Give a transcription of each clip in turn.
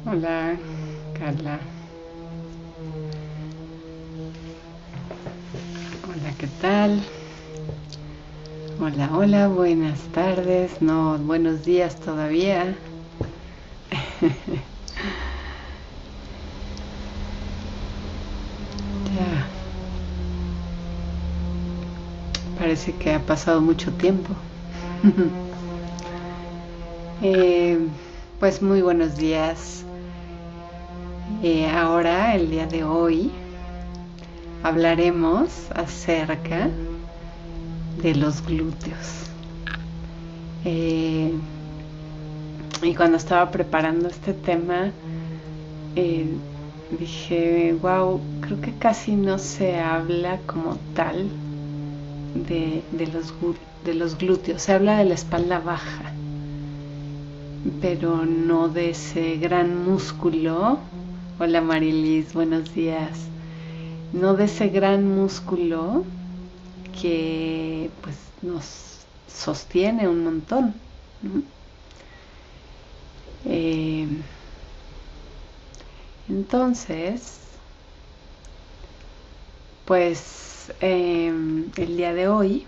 Hola, Carla. Hola, ¿qué tal? Hola, hola, buenas tardes. No, buenos días todavía. Ya, parece que ha pasado mucho tiempo. Eh, pues muy buenos días. Ahora, el día de hoy, hablaremos acerca de los glúteos. Eh, y cuando estaba preparando este tema, eh, dije, wow, creo que casi no se habla como tal de los glúteos. Se habla de la espalda baja, pero no de ese gran músculo. Hola Marilis, buenos días. No de ese gran músculo que pues nos sostiene un montón, ¿no? Eh, entonces, pues el día de hoy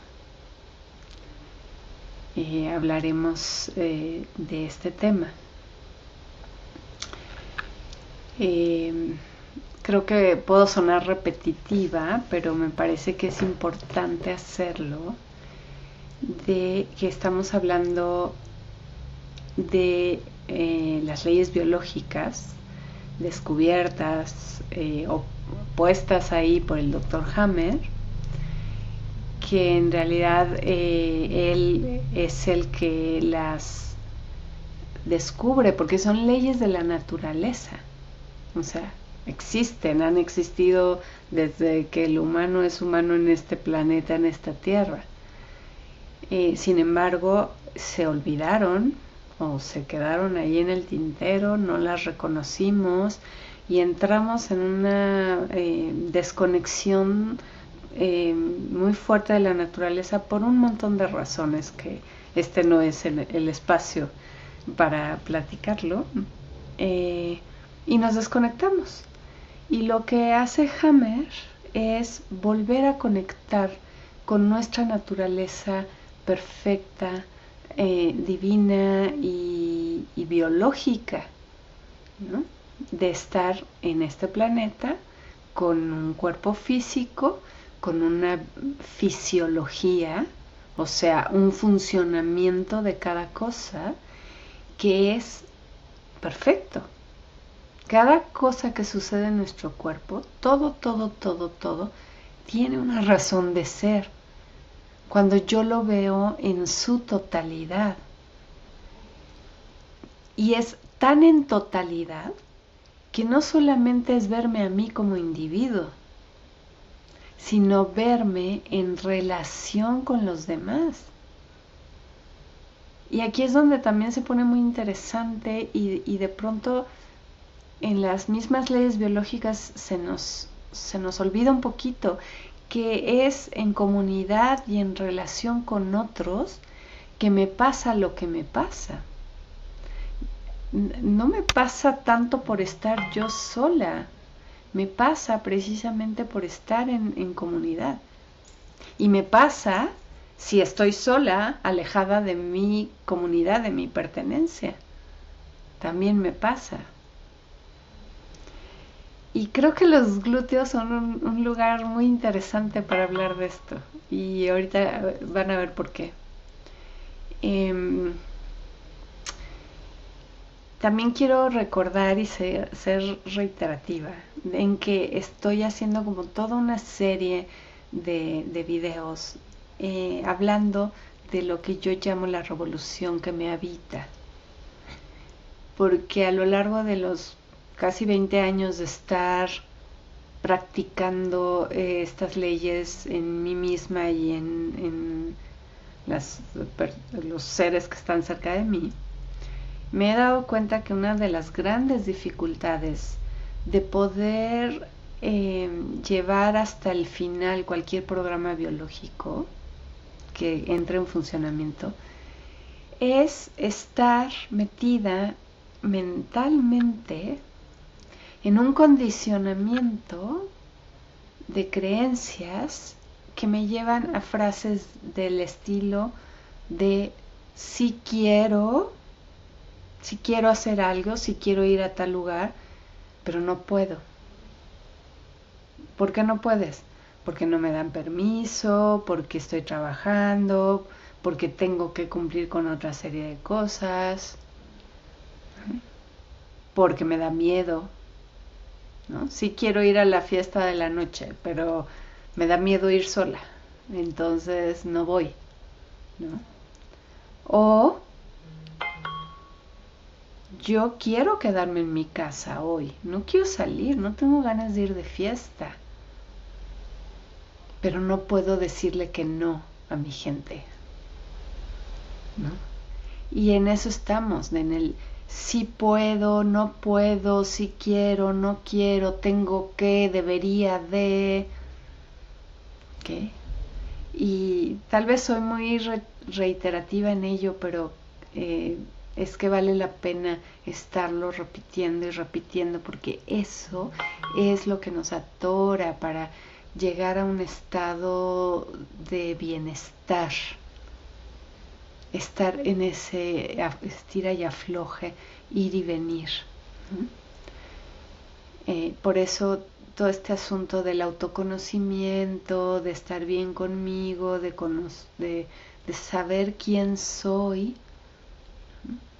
hablaremos de este tema. Eh, Creo que puedo sonar repetitiva, pero me parece que es importante hacerlo, de que estamos hablando de las leyes biológicas descubiertas o puestas ahí por el doctor Hammer, que en realidad él es el que las descubre, porque son leyes de la naturaleza. O sea, existen, han existido desde que el humano es humano en este planeta, en esta tierra. Sin embargo, se olvidaron o se quedaron ahí en el tintero, no las reconocimos y entramos en una desconexión muy fuerte de la naturaleza por un montón de razones que este no es el espacio para platicarlo. Y nos desconectamos. Y lo que hace Hammer es volver a conectar con nuestra naturaleza perfecta, divina y biológica, ¿no? De estar en este planeta con un cuerpo físico, con una fisiología, o sea, un funcionamiento de cada cosa que es perfecto. Cada cosa que sucede en nuestro cuerpo, todo, tiene una razón de ser. Cuando yo lo veo en su totalidad. Y es tan en totalidad que no solamente es verme a mí como individuo, sino verme en relación con los demás. Y aquí es donde también se pone muy interesante y de pronto en las mismas leyes biológicas se nos olvida un poquito que es en comunidad y en relación con otros que me pasa lo que me pasa. No me pasa tanto por estar yo sola, me pasa precisamente por estar en comunidad. Y me pasa si estoy sola, alejada de mi comunidad, de mi pertenencia. También me pasa. Y creo que los glúteos son un lugar muy interesante para hablar de esto. Y ahorita van a ver por qué. Eh, También quiero recordar y ser reiterativa en que estoy haciendo como toda una serie de videos hablando de lo que yo llamo la revolución que me habita. Porque a lo largo de los casi 20 años de estar practicando estas leyes en mí misma y en los seres que están cerca de mí, me he dado cuenta que una de las grandes dificultades de poder llevar hasta el final cualquier programa biológico que entre en funcionamiento es estar metida mentalmente en un condicionamiento de creencias que me llevan a frases del estilo de si quiero hacer algo, si quiero ir a tal lugar, pero no puedo. ¿Por qué no puedes? Porque no me dan permiso, porque estoy trabajando, porque tengo que cumplir con otra serie de cosas, porque me da miedo, ¿no? Sí quiero ir a la fiesta de la noche, pero me da miedo ir sola, entonces no voy, ¿no? O yo quiero quedarme en mi casa hoy, no quiero salir, no tengo ganas de ir de fiesta, pero no puedo decirle que no a mi gente, ¿no? Y en eso estamos, en el sí puedo, no puedo, sí quiero, no quiero, tengo que, debería de, ¿qué? Y tal vez soy muy reiterativa en ello, pero es que vale la pena estarlo repitiendo y repitiendo, porque eso es lo que nos atora para llegar a un estado de bienestar, estar en ese estira y afloje, ir y venir. Por eso todo este asunto del autoconocimiento, de estar bien conmigo, de saber quién soy,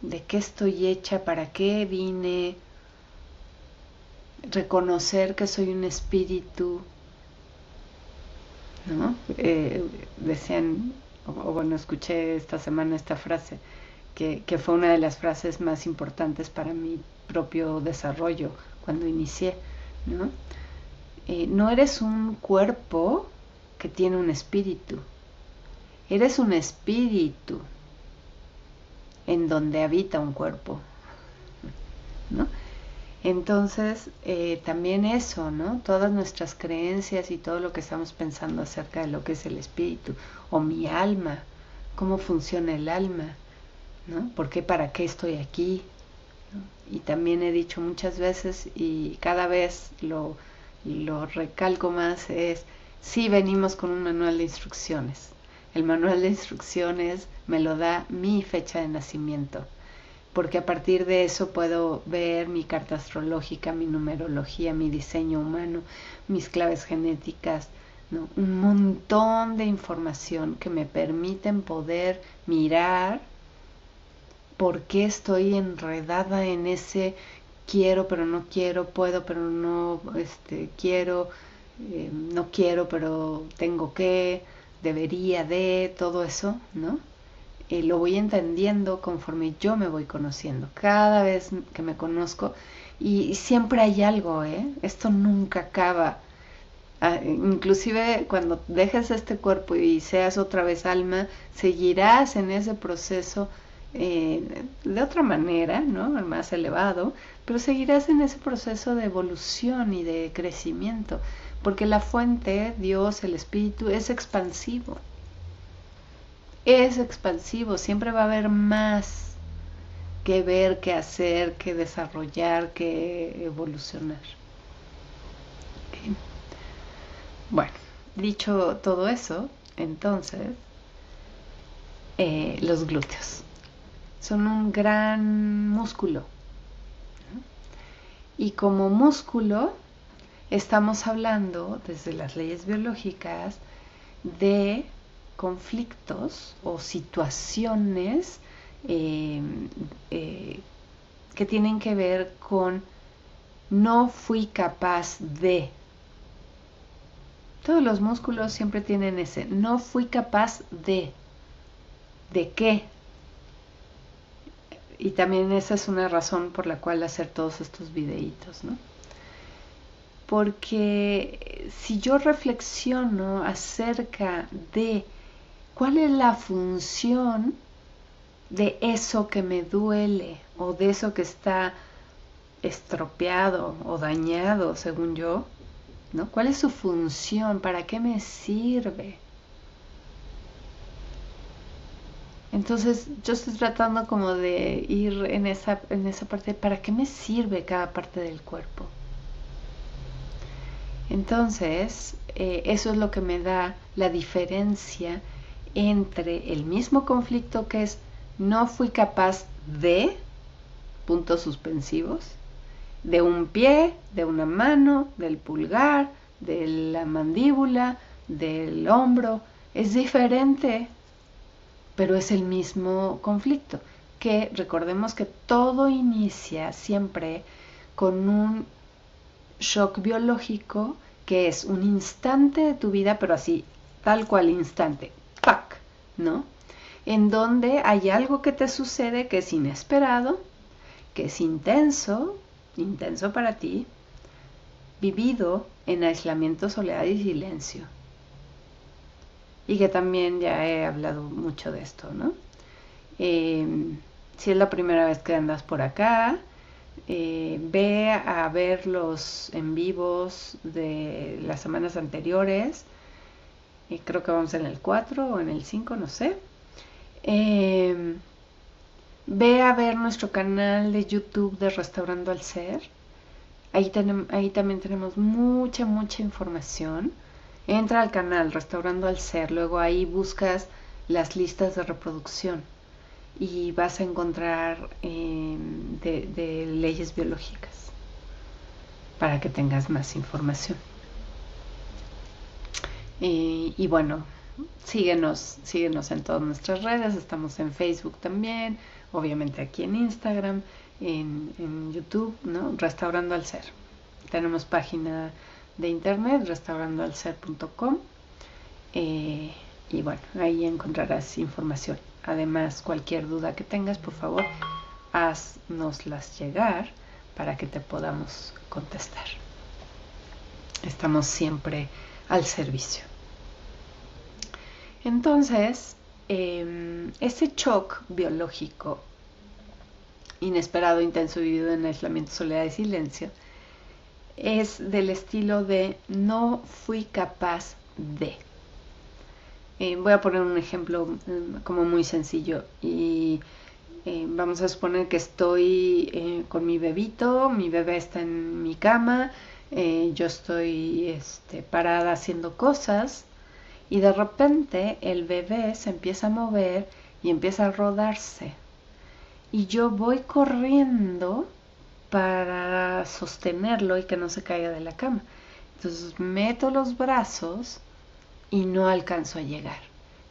de qué estoy hecha, para qué vine, reconocer que soy un espíritu, ¿no? Decían, o bueno, escuché esta semana esta frase, que fue una de las frases más importantes para mi propio desarrollo cuando inicié, ¿no? No eres un cuerpo que tiene un espíritu, eres un espíritu en donde habita un cuerpo, ¿no? Entonces, también eso, ¿no? Todas nuestras creencias y todo lo que estamos pensando acerca de lo que es el espíritu o mi alma, cómo funciona el alma, ¿no? ¿Por qué, para qué estoy aquí? ¿No? Y también he dicho muchas veces y cada vez lo recalco más, es sí venimos con un manual de instrucciones. El manual de instrucciones me lo da mi fecha de nacimiento, porque a partir de eso puedo ver mi carta astrológica, mi numerología, mi diseño humano, mis claves genéticas, ¿no? Un montón de información que me permiten poder mirar por qué estoy enredada en ese quiero pero no quiero, puedo pero no quiero, no quiero pero tengo que, debería de, todo eso, ¿no? Lo voy entendiendo conforme yo me voy conociendo, cada vez que me conozco, y siempre hay algo, esto nunca acaba. Inclusive cuando dejes este cuerpo y seas otra vez alma, seguirás en ese proceso de otra manera, ¿no? Más elevado, pero seguirás en ese proceso de evolución y de crecimiento, porque la fuente, Dios, el espíritu, es expansivo. Es expansivo, siempre va a haber más que ver, que hacer, que desarrollar, que evolucionar. ¿Okay? Bueno, dicho todo eso, entonces, los glúteos son un gran músculo, ¿no? Y como músculo estamos hablando desde las leyes biológicas de conflictos o situaciones que tienen que ver con no fui capaz de. Todos los músculos siempre tienen ese no fui capaz de. ¿De qué? Y también esa es una razón por la cual hacer todos estos videitos, ¿no? Porque si yo reflexiono acerca de cuál es la función de eso que me duele o de eso que está estropeado o dañado, según yo, ¿no? ¿Cuál es su función? ¿Para qué me sirve? Entonces yo estoy tratando como de ir en esa parte, ¿para qué me sirve cada parte del cuerpo? Entonces, eso es lo que me da la diferencia entre el mismo conflicto que es no fui capaz de, puntos suspensivos, de un pie, de una mano, del pulgar, de la mandíbula, del hombro. Es diferente, pero es el mismo conflicto. Que recordemos que todo inicia siempre con un shock biológico que es un instante de tu vida, pero así, tal cual instante, ¡pac!, ¿no? En donde hay algo que te sucede que es inesperado, que es intenso para ti, vivido en aislamiento, soledad y silencio. Y que también ya he hablado mucho de esto, ¿no? Si es la primera vez que andas por acá, ve a ver los en vivos de las semanas anteriores. Creo que vamos en el 4 o en el 5, no sé. Ve a ver nuestro canal de YouTube de Restaurando al Ser. Ahí también tenemos mucha información. Entra al canal Restaurando al Ser, luego ahí buscas las listas de reproducción y vas a encontrar de leyes biológicas para que tengas más información. Y bueno, síguenos en todas nuestras redes, estamos en Facebook también, obviamente aquí en Instagram, en YouTube, ¿no? Restaurando al Ser. Tenemos página de internet, restaurandoalser.com, y bueno, ahí encontrarás información. Además, cualquier duda que tengas, por favor, haznoslas llegar para que te podamos contestar. Estamos siempre al servicio. Entonces, ese shock biológico inesperado, intenso, vivido en aislamiento, soledad y silencio, es del estilo de no fui capaz de. Voy a poner un ejemplo como muy sencillo y vamos a suponer que estoy con mi bebito, mi bebé está en mi cama, yo estoy parada haciendo cosas y de repente el bebé se empieza a mover y empieza a rodarse y yo voy corriendo para sostenerlo y que no se caiga de la cama. Entonces meto los brazos y no alcanzo a llegar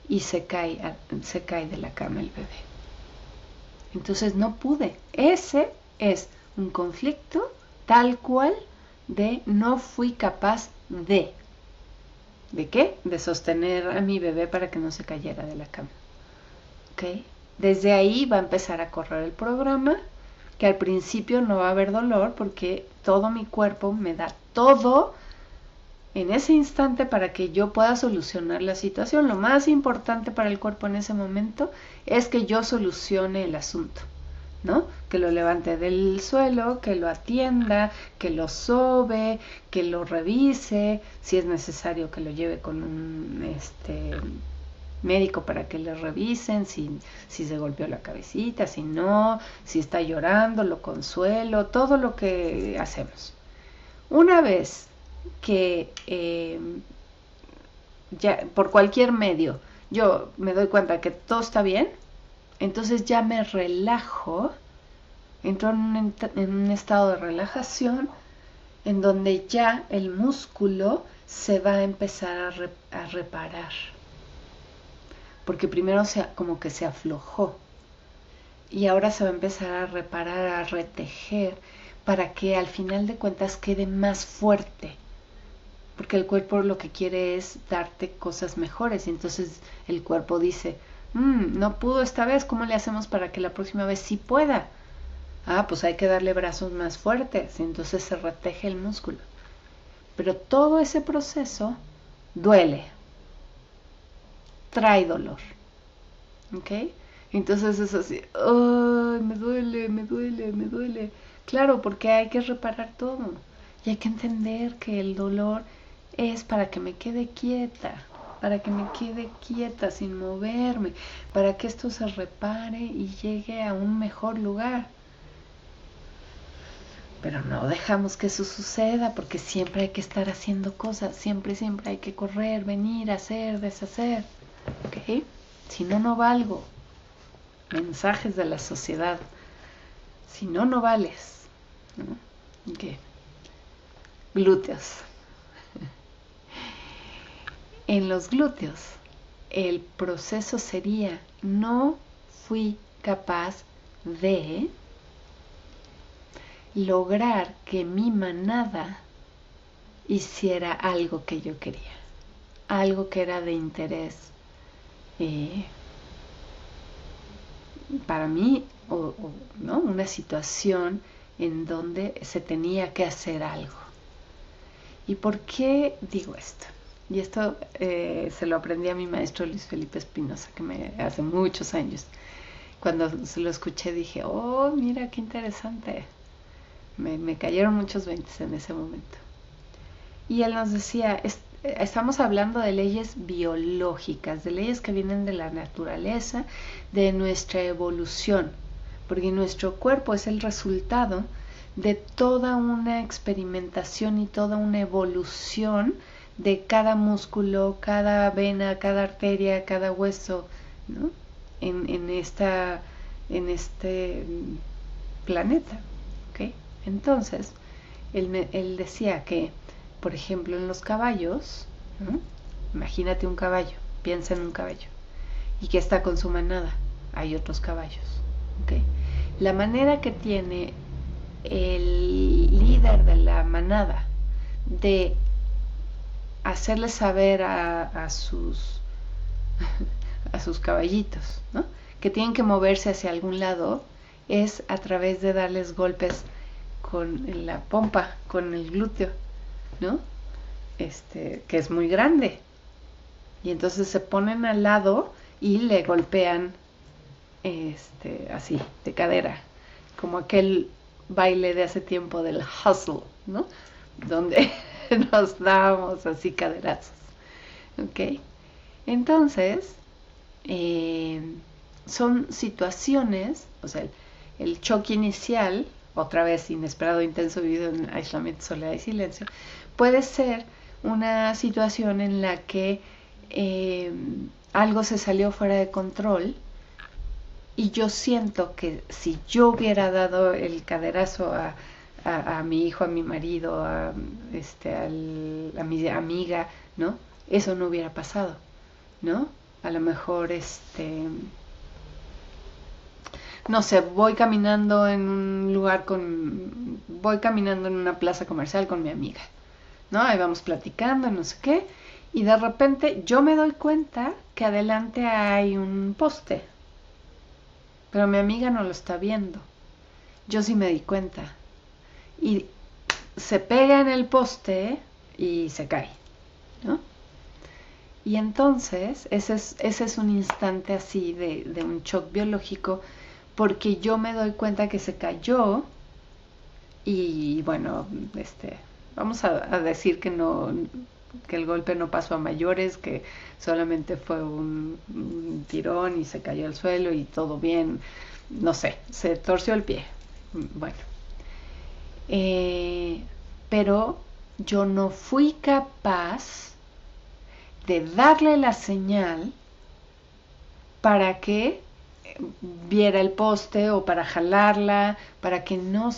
y se cae de la cama el bebé. Entonces no pude. Ese es un conflicto tal cual de no fui capaz de. ¿De qué? De sostener a mi bebé para que no se cayera de la cama. ¿Ok? Desde ahí va a empezar a correr el programa, que al principio no va a haber dolor porque todo mi cuerpo me da todo en ese instante para que yo pueda solucionar la situación. Lo más importante para el cuerpo en ese momento es que yo solucione el asunto, ¿no? Que lo levante del suelo, que lo atienda, que lo sobe, que lo revise, si es necesario que lo lleve con un médico para que le revisen si se golpeó la cabecita, si no, si está llorando, lo consuelo, todo lo que hacemos. Una vez que ya por cualquier medio yo me doy cuenta que todo está bien, entonces ya me relajo, entro en un estado de relajación en donde ya el músculo se va a empezar a reparar, porque primero como que se aflojó y ahora se va a empezar a reparar, a retejer, para que al final de cuentas quede más fuerte, porque el cuerpo lo que quiere es darte cosas mejores y entonces el cuerpo dice, no pudo esta vez, ¿cómo le hacemos para que la próxima vez sí pueda? Pues hay que darle brazos más fuertes y entonces se reteje el músculo. Pero todo ese proceso duele, trae dolor, ¿ok? Entonces es así, ¡ay, me duele! Claro, porque hay que reparar todo y hay que entender que el dolor es para que me quede quieta, para que me quede quieta sin moverme, para que esto se repare y llegue a un mejor lugar. Pero no dejamos que eso suceda porque siempre hay que estar haciendo cosas, siempre hay que correr, venir, hacer, deshacer. ¿Ok? Si no, no valgo. Mensajes de la sociedad. Si no, no vales. ¿No? ¿Ok? Glúteos. En los glúteos, el proceso sería: no fui capaz de lograr que mi manada hiciera algo que yo quería, algo que era de interés para mí, ¿no? Una situación en donde se tenía que hacer algo. ¿Y por qué digo esto? Y esto se lo aprendí a mi maestro Luis Felipe Espinosa, que hace muchos años. Cuando se lo escuché dije, oh, mira qué interesante. Me cayeron muchos 20 en ese momento. Y él nos decía, estamos hablando de leyes biológicas, de leyes que vienen de la naturaleza, de nuestra evolución, porque nuestro cuerpo es el resultado de toda una experimentación y toda una evolución de cada músculo, cada vena, cada arteria, cada hueso, ¿no? en este planeta. ¿Okay? Entonces, él decía que, por ejemplo, en los caballos, ¿no? Imagínate un caballo, piensa en un caballo, y que está con su manada, hay otros caballos. ¿Okay? La manera que tiene el líder de la manada de hacerle saber a sus caballitos, ¿no? que tienen que moverse hacia algún lado, es a través de darles golpes con la pompa, con el glúteo, ¿no? Que es muy grande. Y entonces se ponen al lado y le golpean así, de cadera, como aquel baile de hace tiempo del hustle, ¿no? Donde nos dábamos así caderazos. ¿Ok? Entonces, son situaciones, o sea, el choque inicial, otra vez inesperado, intenso, vivido en aislamiento, soledad y silencio, puede ser una situación en la que algo se salió fuera de control y yo siento que si yo hubiera dado el caderazo a mi hijo, a mi marido, a mi amiga, ¿no? Eso no hubiera pasado, ¿no? A lo mejor, no sé, voy caminando en un lugar voy caminando en una plaza comercial con mi amiga, ¿no? Ahí vamos platicando, no sé qué, y de repente yo me doy cuenta que adelante hay un poste, pero mi amiga no lo está viendo. Yo sí me di cuenta. Y se pega en el poste y se cae, ¿no? Y entonces ese es un instante así de un shock biológico, porque yo me doy cuenta que se cayó y bueno, vamos a decir que el golpe no pasó a mayores, que solamente fue un tirón y se cayó al suelo y todo bien, no sé, se torció el pie. Bueno, pero yo no fui capaz de darle la señal para que viera el poste o para jalarla, para que no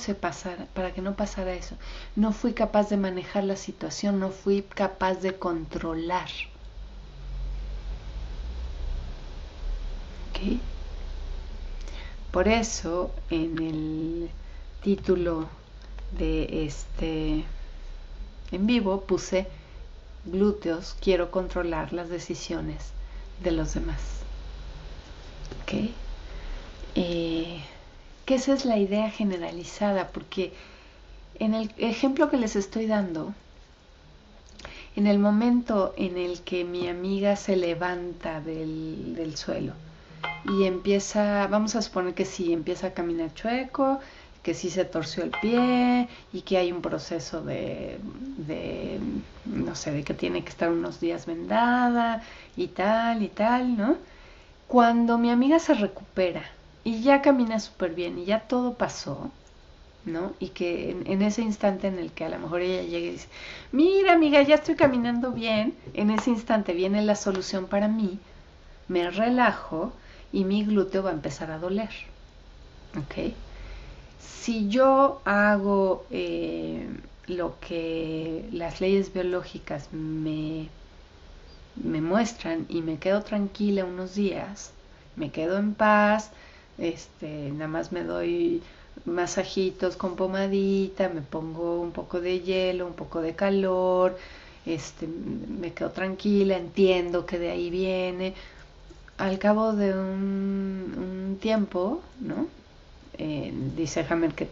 pasara eso. No fui capaz de manejar la situación, no fui capaz de controlar. ¿Ok? Por eso en el título de en vivo puse glúteos, quiero controlar las decisiones de los demás. ¿Ok? Que esa es la idea generalizada, porque en el ejemplo que les estoy dando, en el momento en el que mi amiga se levanta del suelo y empieza, vamos a suponer que sí, empieza a caminar chueco, que sí se torció el pie y que hay un proceso de no sé, de que tiene que estar unos días vendada y tal, ¿no? Cuando mi amiga se recupera y ya camina súper bien y ya todo pasó, ¿no? Y que en ese instante en el que a lo mejor ella llega y dice, mira amiga, ya estoy caminando bien, en ese instante viene la solución para mí, me relajo y mi glúteo va a empezar a doler, ¿ok? Si yo hago lo que las leyes biológicas me muestran y me quedo tranquila unos días, me quedo en paz, nada más me doy masajitos con pomadita, me pongo un poco de hielo, un poco de calor, me quedo tranquila, entiendo que de ahí viene. Al cabo de un tiempo, ¿no? Dice Hammer que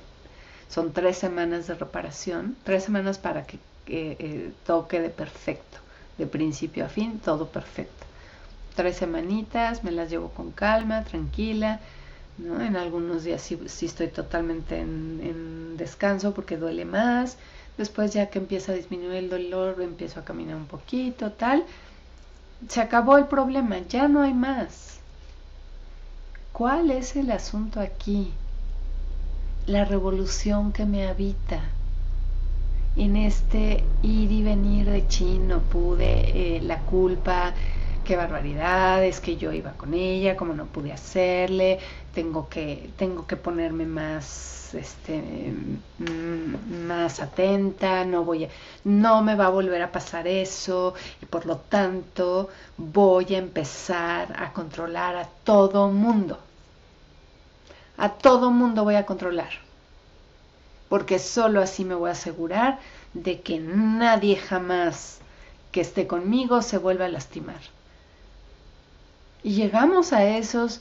son 3 semanas de reparación, 3 semanas para que todo quede perfecto, de principio a fin, todo perfecto. 3 semanitas, me las llevo con calma, tranquila, ¿no? En algunos días sí estoy totalmente en descanso porque duele más. Después ya que empieza a disminuir el dolor, empiezo a caminar un poquito, tal. Se acabó el problema, ya no hay más. ¿Cuál es el asunto aquí? La revolución que me habita en este ir y venir de chin, no pude, la culpa, qué barbaridad, es que yo iba con ella, como no pude hacerle, tengo que ponerme más, más atenta, no me va a volver a pasar eso, y por lo tanto voy a empezar a controlar a todo mundo. A todo mundo voy a controlar, porque solo así me voy a asegurar de que nadie jamás que esté conmigo se vuelva a lastimar. Y llegamos a esas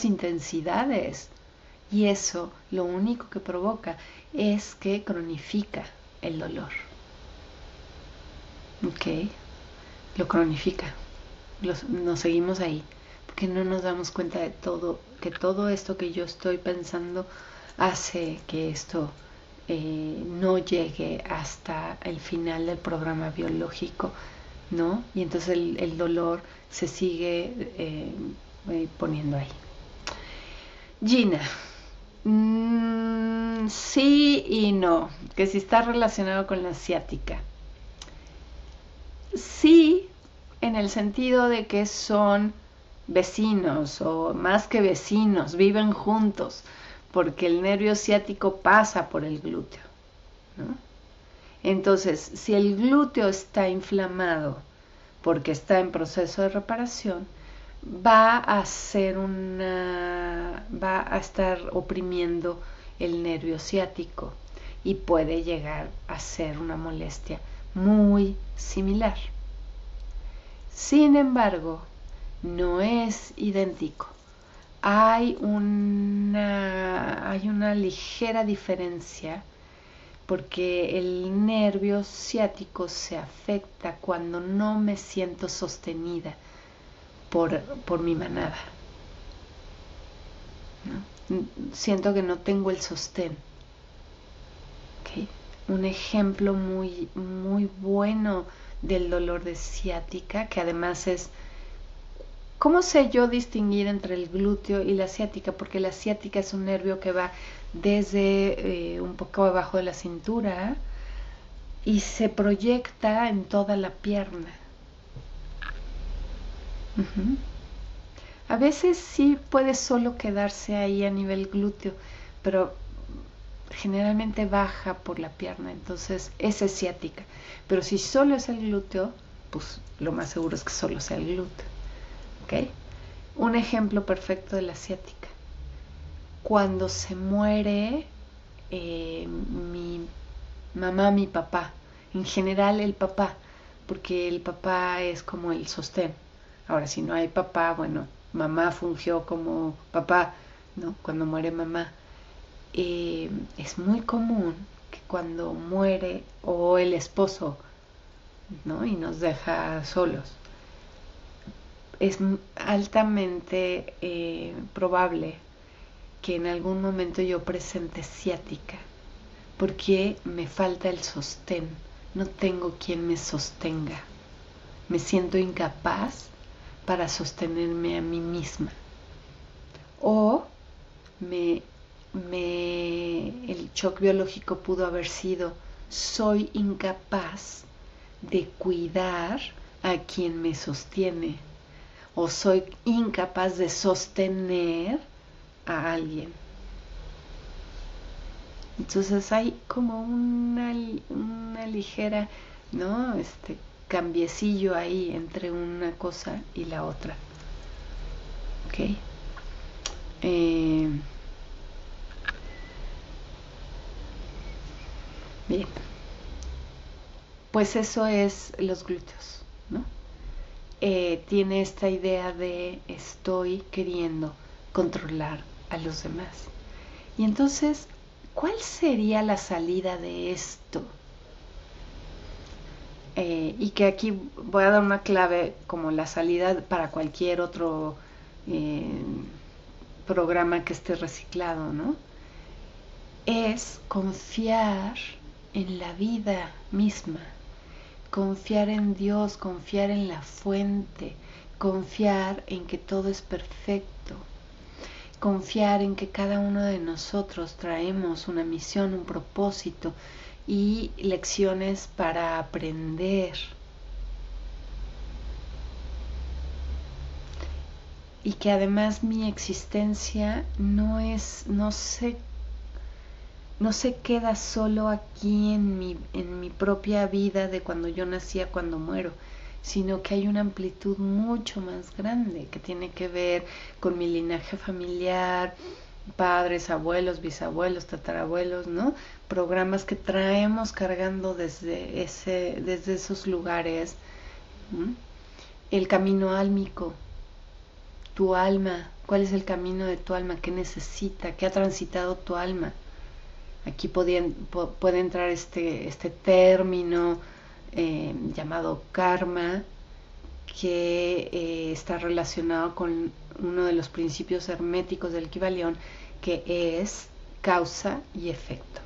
intensidades, y eso lo único que provoca es que cronifica el dolor. ¿Ok? Lo cronifica. Nos seguimos ahí, porque no nos damos cuenta de que todo esto que yo estoy pensando hace que esto no llegue hasta el final del programa biológico, ¿no? Y entonces el dolor se sigue poniendo ahí. Gina, sí y no, que si está relacionado con la ciática. Sí, en el sentido de que son vecinos o más que vecinos, viven juntos, porque el nervio ciático pasa por el glúteo, ¿no? Entonces, si el glúteo está inflamado porque está en proceso de reparación, va a estar oprimiendo el nervio ciático y puede llegar a ser una molestia muy similar. Sin embargo, no es idéntico. Hay una ligera diferencia porque el nervio ciático se afecta cuando no me siento sostenida por mi manada, ¿no? Siento que no tengo el sostén. ¿Okay? Un ejemplo muy, muy bueno del dolor de ciática, que además es, ¿cómo sé yo distinguir entre el glúteo y la ciática? Porque la ciática es un nervio que va desde un poco abajo de la cintura y se proyecta en toda la pierna. Uh-huh. A veces sí puede solo quedarse ahí a nivel glúteo, pero generalmente baja por la pierna, entonces esa es ciática. Pero si solo es el glúteo, pues lo más seguro es que solo sea el glúteo. ¿Okay? Un ejemplo perfecto de la ciática. Cuando se muere mi mamá, mi papá, en general el papá, porque el papá es como el sostén. Ahora, si no hay papá, bueno, mamá fungió como papá, ¿no? Cuando muere mamá. Es muy común que cuando muere o el esposo, ¿no? Y nos deja solos, es altamente probable que en algún momento yo presente ciática, porque me falta el sostén, no tengo quien me sostenga, me siento incapaz para sostenerme a mí misma. O el shock biológico pudo haber sido: soy incapaz de cuidar a quien me sostiene, o soy incapaz de sostener a alguien. Entonces hay como una ligera, ¿no? Cambiecillo ahí entre una cosa y la otra. ¿Ok? Bien. Pues eso es los glúteos, ¿no? Tiene esta idea de estoy queriendo controlar a los demás. Y entonces, ¿cuál sería la salida de esto? Y que aquí voy a dar una clave como la salida para cualquier otro programa que esté reciclado, ¿no? Es confiar en la vida misma, confiar en Dios, confiar en la fuente, confiar en que todo es perfecto, confiar en que cada uno de nosotros traemos una misión, un propósito y lecciones para aprender. Y que además mi existencia no se queda solo aquí en mi propia vida de cuando yo nací a cuando muero, sino que hay una amplitud mucho más grande que tiene que ver con mi linaje familiar, padres, abuelos, bisabuelos, tatarabuelos, ¿no? Programas que traemos cargando desde esos lugares. ¿Mm? El camino álmico, tu alma, ¿cuál es el camino de tu alma? ¿Qué necesita? ¿Qué ha transitado tu alma? Aquí puede entrar este término llamado karma, que está relacionado con uno de los principios herméticos del Kybalión, que es causa y efecto.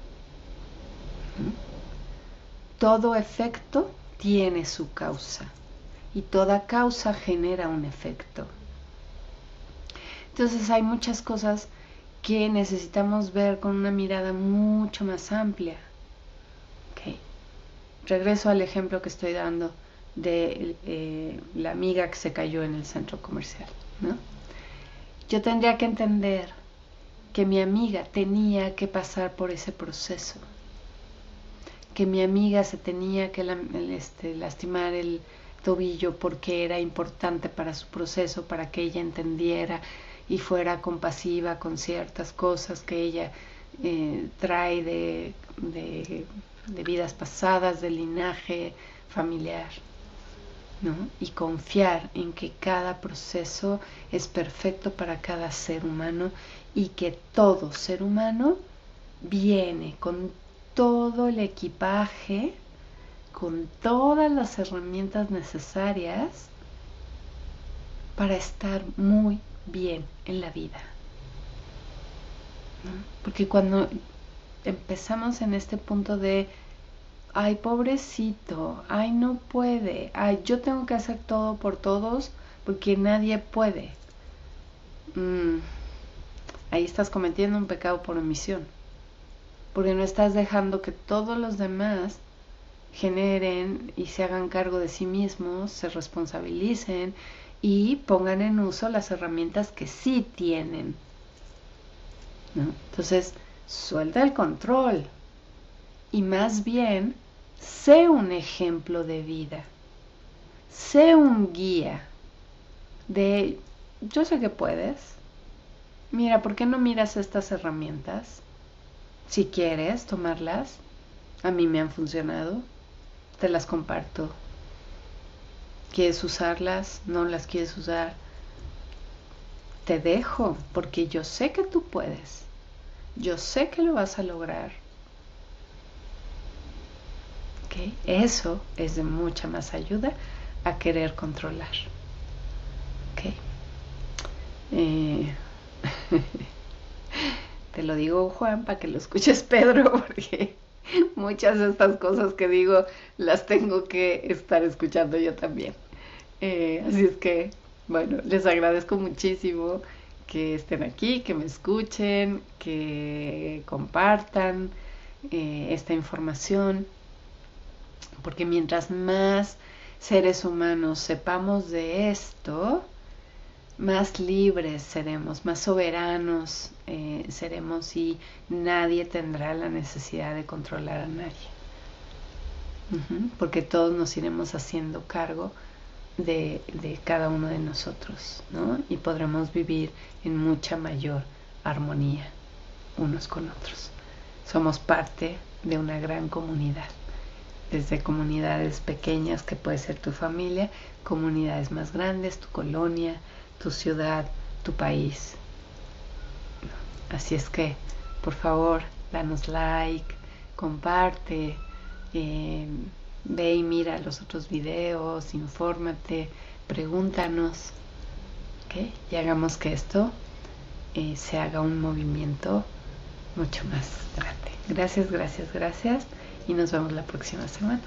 Todo efecto tiene su causa y toda causa genera un efecto. Entonces hay muchas cosas que necesitamos ver con una mirada mucho más amplia. Okay. Regreso al ejemplo que estoy dando de la amiga que se cayó en el centro comercial, ¿no? Yo tendría que entender que mi amiga tenía que pasar por ese proceso, que mi amiga se tenía que lastimar el tobillo porque era importante para su proceso, para que ella entendiera y fuera compasiva con ciertas cosas que ella trae de vidas pasadas, de linaje familiar, ¿no? Y confiar en que cada proceso es perfecto para cada ser humano y que todo ser humano viene con todo el equipaje, con todas las herramientas necesarias para estar muy bien en la vida, ¿no? Porque cuando empezamos en este punto de ay, pobrecito, ay, no puede, ay, yo tengo que hacer todo por todos porque nadie puede, ahí estás cometiendo un pecado por omisión, porque no estás dejando que todos los demás generen y se hagan cargo de sí mismos, se responsabilicen y pongan en uso las herramientas que sí tienen, ¿no? Entonces, suelta el control y más bien sé un ejemplo de vida, sé un guía de yo sé que puedes, mira, ¿por qué no miras estas herramientas? Si quieres tomarlas, a mí me han funcionado, te las comparto. ¿Quieres usarlas? ¿No las quieres usar? Te dejo, porque yo sé que tú puedes. Yo sé que lo vas a lograr. ¿Okay? Eso es de mucha más ayuda a querer controlar. ¿Okay? Te lo digo, Juan, para que lo escuches, Pedro, porque muchas de estas cosas que digo las tengo que estar escuchando yo también. Así es que, bueno, les agradezco muchísimo que estén aquí, que me escuchen, que compartan esta información, porque mientras más seres humanos sepamos de esto, más libres seremos, más soberanos seremos y nadie tendrá la necesidad de controlar a nadie. Porque todos nos iremos haciendo cargo de cada uno de nosotros, ¿no? Y podremos vivir en mucha mayor armonía unos con otros. Somos parte de una gran comunidad, desde comunidades pequeñas que puede ser tu familia, comunidades más grandes, tu colonia, tu ciudad, tu país. Así es que, por favor, danos like, comparte, ve y mira los otros videos, infórmate, pregúntanos, ¿ok? Y hagamos que esto se haga un movimiento mucho más grande. Gracias, gracias, gracias y nos vemos la próxima semana.